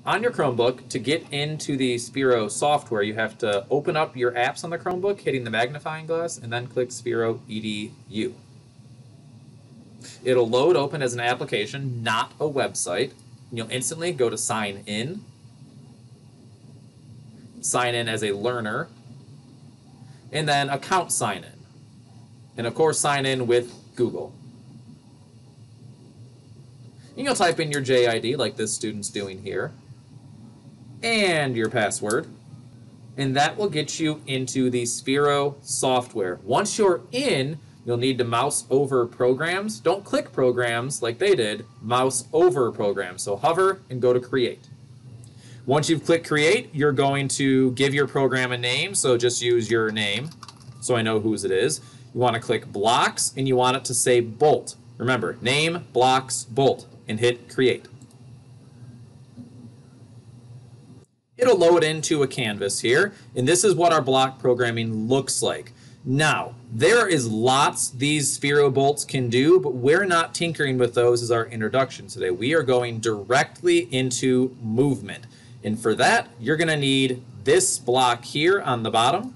On your Chromebook, to get into the Sphero software, you have to open up your apps on the Chromebook, hitting the magnifying glass, and then click Sphero EDU. It'll load open as an application, not a website. You'll instantly go to sign in as a learner, and then account sign in. And of course, sign in with Google. And you'll type in your JID like this student's doing here, and your password, and that will get you into the Sphero software. Once you're in, you'll need to mouse over programs. Don't click programs like they did, mouse over programs. So hover and go to create. Once you've clicked create, you're going to give your program a name, so just use your name so I know whose it is. You want to click blocks and you want it to say bolt. Remember, name, blocks, bolt, and hit create. It'll load into a canvas here, and this is what our block programming looks like. Now, there is lots these Sphero bolts can do, but we're not tinkering with those as our introduction today. We are going directly into movement. And for that, you're going to need this block here on the bottom.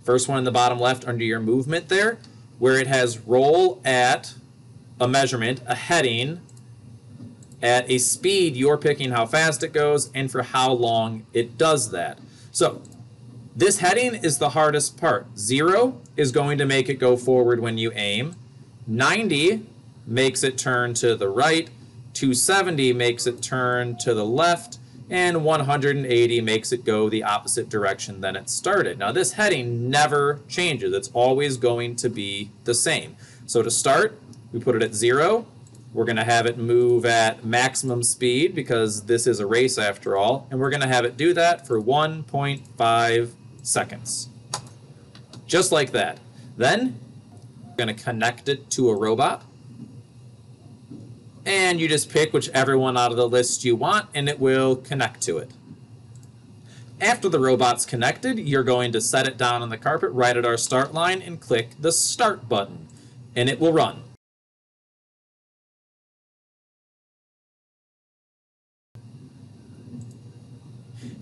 First one in the bottom left under your movement there, where it has roll at a measurement, a heading, at a speed you're picking how fast it goes and for how long it does that. So this heading is the hardest part. 0 is going to make it go forward when you aim. 90 makes it turn to the right. 270 makes it turn to the left. And 180 makes it go the opposite direction than it started. Now this heading never changes. It's always going to be the same. So to start, we put it at 0. We're going to have it move at maximum speed because this is a race after all. And we're going to have it do that for 1.5 seconds. Just like that. Then we're going to connect it to a robot. And you just pick whichever one out of the list you want and it will connect to it. After the robot's connected, you're going to set it down on the carpet right at our start line and click the start button. And it will run.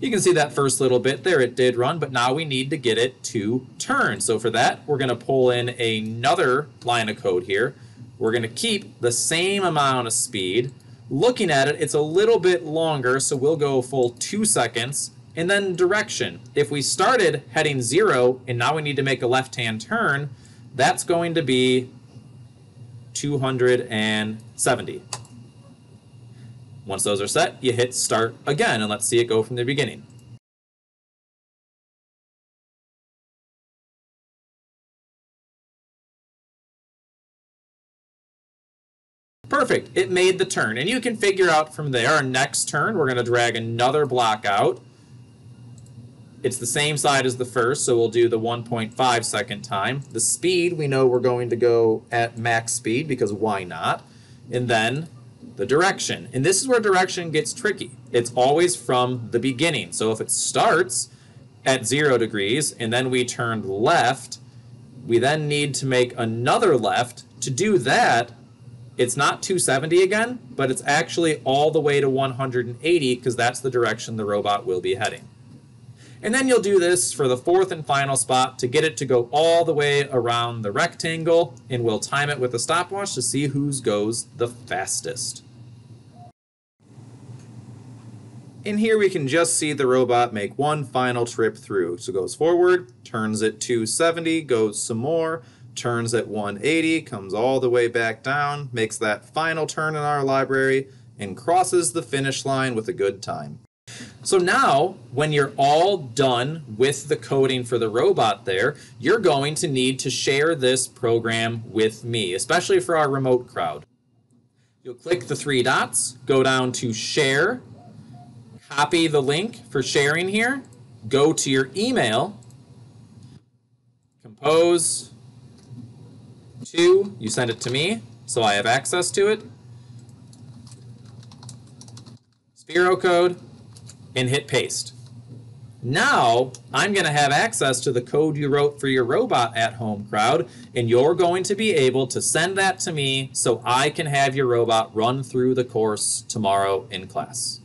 You can see that first little bit there, it did run, but now we need to get it to turn. So for that, we're going to pull in another line of code here. We're going to keep the same amount of speed. Looking at it, it's a little bit longer, so we'll go a full 2 seconds. And then direction. If we started heading 0 and now we need to make a left-hand turn, that's going to be 270. Once those are set, you hit start again, and let's see it go from the beginning. Perfect, it made the turn, and you can figure out from there, our next turn, we're going to drag another block out. It's the same side as the first, so we'll do the 1.5 second time. The speed, we know we're going to go at max speed, because why not? And then the direction. And this is where direction gets tricky. It's always from the beginning. So if it starts at 0 degrees and then we turned left, we then need to make another left. To do that, it's not 270 again, but it's actually all the way to 180 because that's the direction the robot will be heading. And then you'll do this for the fourth and final spot to get it to go all the way around the rectangle, and we'll time it with a stopwatch to see whose goes the fastest. In here we can just see the robot make one final trip through. So it goes forward, turns at 270, goes some more, turns at 180, comes all the way back down, makes that final turn in our library, and crosses the finish line with a good time. So now, when you're all done with the coding for the robot there, you're going to need to share this program with me, especially for our remote crowd. You'll click the 3 dots, go down to share, copy the link for sharing here, go to your email, compose to, you send it to me, so I have access to it, Sphero code, and hit paste. Now, I'm going to have access to the code you wrote for your robot at home crowd, and you're going to be able to send that to me so I can have your robot run through the course tomorrow in class.